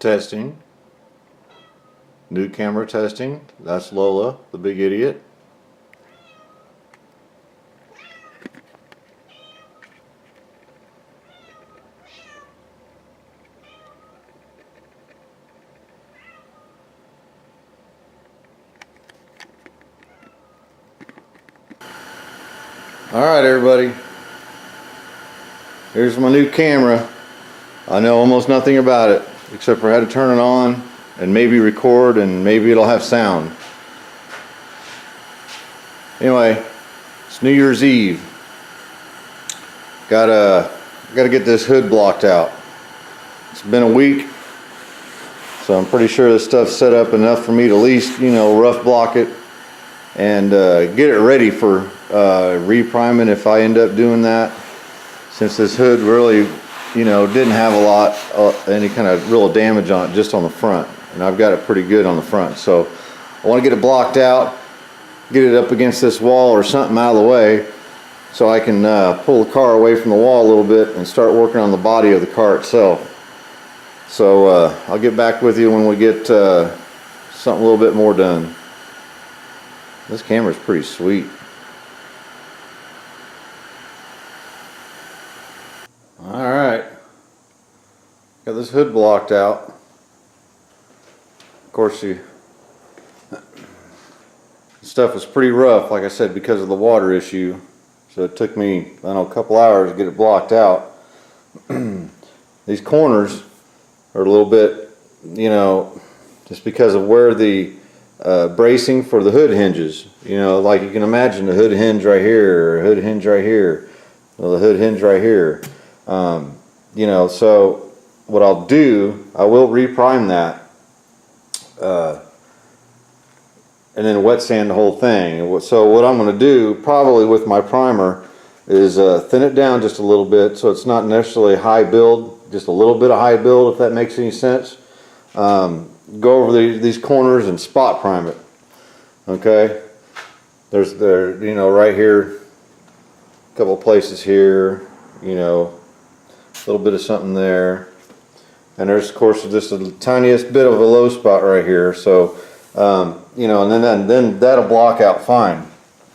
Testing. New camera testing. That's Lola, the big idiot. Alright everybody, here's my new camera. I know almost nothing about it except for how to turn it on and maybe record and maybe it'll have sound. Anyway, it's New Year's Eve. Gotta get this hood blocked out. It's been a week, so I'm pretty sure this stuff's set up enough for me to at least, rough block it and get it ready for repriming if I end up doing that, since this hood really didn't have a lot any kind of real damage on it, just on the front, and I've got it pretty good on the front. So I want to get it blocked out, get it up against this wall or something out of the way so I can pull the car away from the wall a little bit and start working on the body of the car itself. So I'll get back with you when we get something a little bit more done. This camera's pretty sweet. Alright, got this hood blocked out. Of course, the stuff was pretty rough, like I said, because of the water issue. So it took me, I don't know, a couple hours to get it blocked out. These corners are a little bit, just because of where the bracing for the hood hinges. Like you can imagine the hood hinge right here, or hood hinge right here, well, the hood hinge right here. So what I'll do, I will reprime that and then wet sand the whole thing. So what I'm going to do probably with my primer is thin it down just a little bit, so it's not necessarily high build, just a little bit of high build, if that makes any sense. Go over these corners and spot prime it. Okay, there's right here, a couple of places here, a little bit of something there, and there's of course just the tiniest bit of a low spot right here. So and then that'll block out fine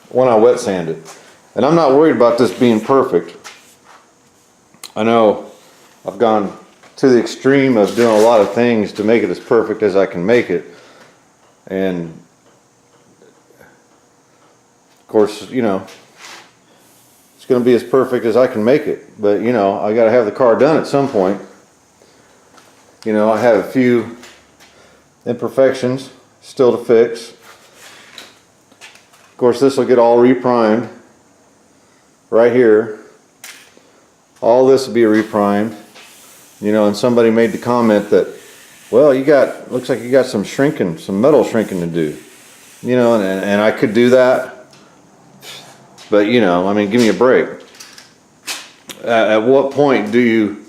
when I wet sand it. And I'm not worried about this being perfect. I know I've gone to the extreme of doing a lot of things to make it as perfect as I can make it, and of course it's going to be as perfect as I can make it, but I got to have the car done at some point. I have a few imperfections still to fix. Of course, this will get all reprimed right here. All this will be reprimed. And somebody made the comment that, well, looks like you got some metal shrinking to do. And I could do that. But give me a break. At what point do you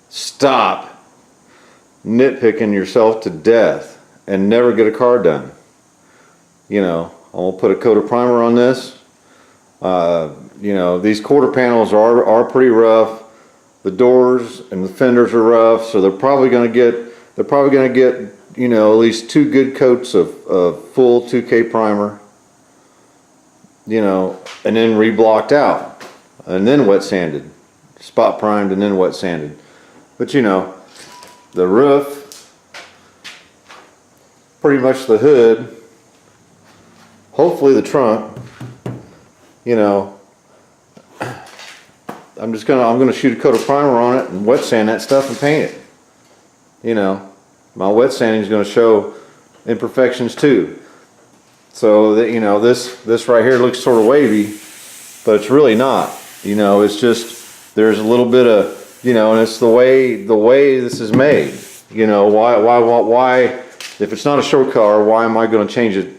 stop nitpicking yourself to death and never get a car done? I'm gonna put a coat of primer on this. These quarter panels are pretty rough. The doors and the fenders are rough, so they're probably gonna get at least 2 good coats of full 2K primer. And then reblocked out, and then wet sanded, spot primed, and then wet sanded. But the roof, pretty much the hood, hopefully the trunk. I'm gonna shoot a coat of primer on it and wet sand that stuff and paint it. My wet sanding is going to show imperfections too. So that this right here looks sort of wavy, but it's really not. It's just there's a little bit of and it's the way this is made. Why if it's not a show car, why am I going to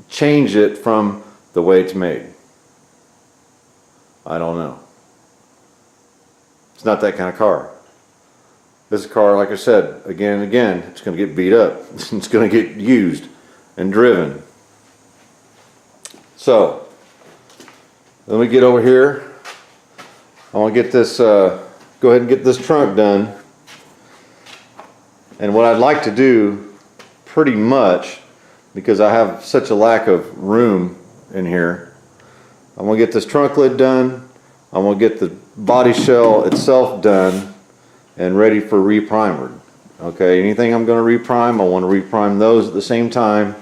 change it from the way it's made? I don't know. It's not that kind of car. This car, like I said, again and again, it's going to get beat up. It's going to get used and driven. So, let me get over here. I want to get this, go ahead and get this trunk done. And what I'd like to do pretty much, because I have such a lack of room in here, I'm going to get this trunk lid done. I'm going to get the body shell itself done and ready for reprimer. Okay, anything I'm going to reprime, I want to reprime those at the same time.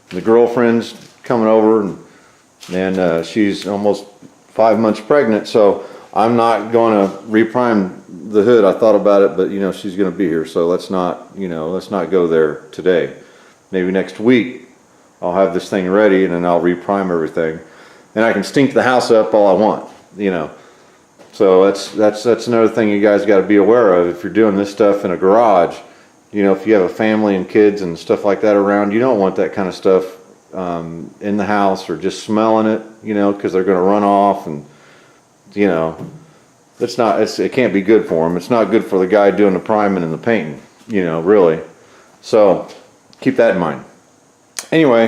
The girlfriend's coming over, and she's almost 5 months pregnant, so I'm not going to reprime the hood. I thought about it, but you know, she's going to be here, so let's not go there today. Maybe next week I'll have this thing ready, and then I'll reprime everything, and I can stink the house up all I want, you know. So that's another thing you guys got to be aware of if you're doing this stuff in a garage. You know, if you have a family and kids and stuff like that around, you don't want that kind of stuff in the house or just smelling it, you know, because they're going to run off, and you know, it can't be good for them. It's not good for the guy doing the priming and the painting, you know, really. So keep that in mind. Anyway,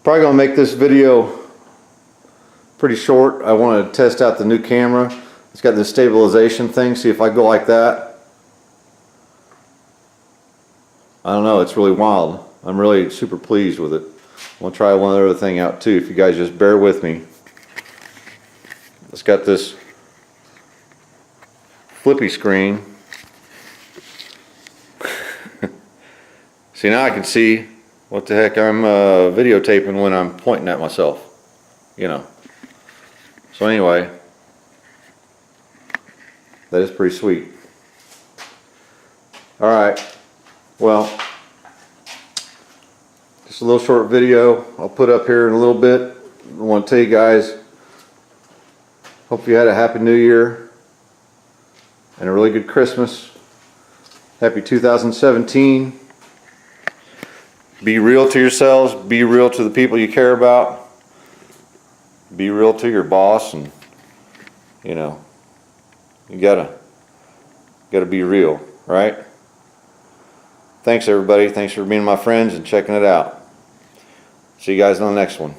probably gonna make this video pretty short. I want to test out the new camera. It's got this stabilization thing. See if I go like that. I don't know, it's really wild. I'm really super pleased with it. I'm gonna try one other thing out too, if you guys just bear with me. It's got this flippy screen. See, now I can see what the heck I'm videotaping when I'm pointing at myself, you know. So anyway, that is pretty sweet. Alright, well, just a little short video I'll put up here in a little bit. I want to tell you guys, hope you had a happy new year and a really good Christmas. Happy 2017. Be real to yourselves, be real to the people you care about. Be real to your boss, and you know, you gotta be real, right? Thanks everybody. Thanks for being my friends and checking it out. See you guys on the next one.